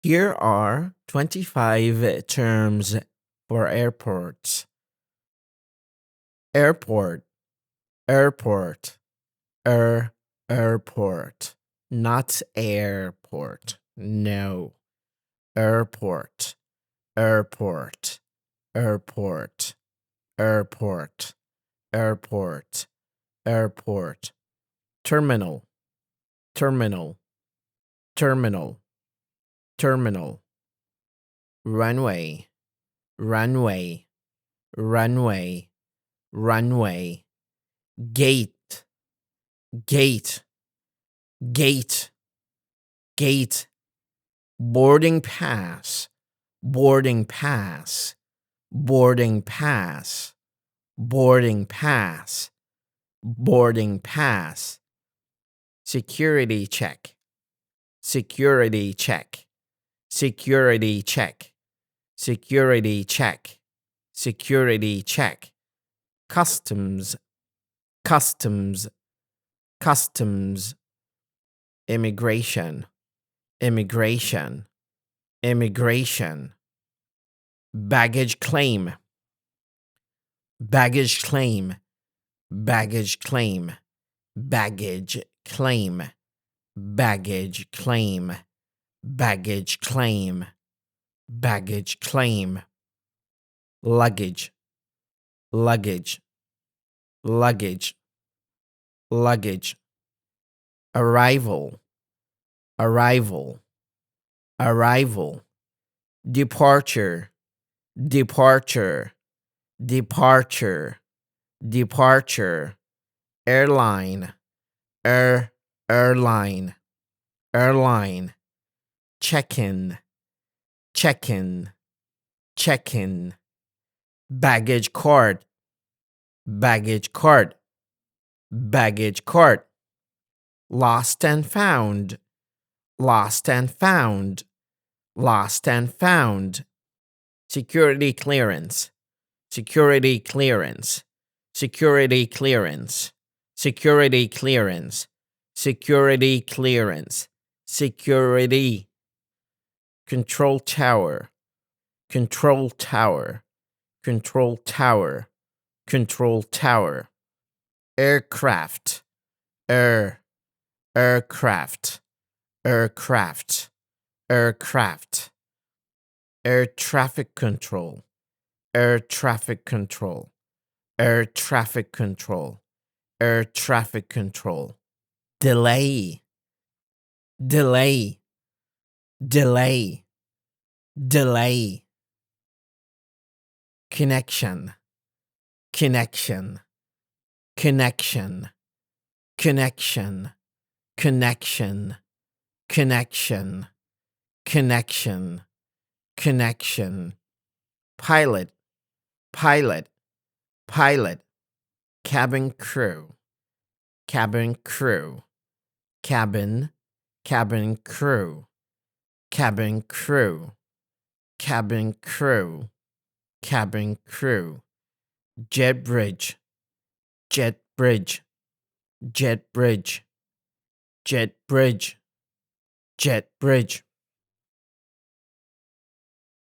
Here are 25 terms for airports. Airport, airport, airport, not airport. No. Airport, airport, airport, airport, airport, airport. Terminal, terminal, terminal, terminal. Runway, runway, runway, runway. Gate, gate, gate, gate. Boarding pass, boarding pass, boarding pass, boarding pass, boarding pass. Security check, security check, security check, security check, security check. Customs, customs, customs. Immigration, immigration, immigration. Baggage claim, baggage claim, baggage claim, baggage claim, baggage claim, baggage claim, baggage claim. Luggage, luggage, luggage, luggage. Arrival, arrival, arrival. Departure, departure, departure, departure. Airline, airline, airline. Check-in, check-in, check-in. Baggage cart, baggage cart, baggage cart. Lost and found, lost and found, lost and found. Security clearance, security clearance, security clearance, security clearance, security clearance, security. Control tower, control tower, control tower, control tower. Aircraft, aircraft, aircraft, aircraft. Air traffic control, air traffic control, air traffic control, air traffic control. Delay, delay, delay, delay. Connection, connection, connection, connection, connection, connection, connection, connection. Pilot, pilot, pilot. Cabin crew, cabin crew, cabin, cabin crew, cabin crew, cabin crew, cabin crew. Jet bridge, jet bridge, jet bridge, jet bridge, jet bridge.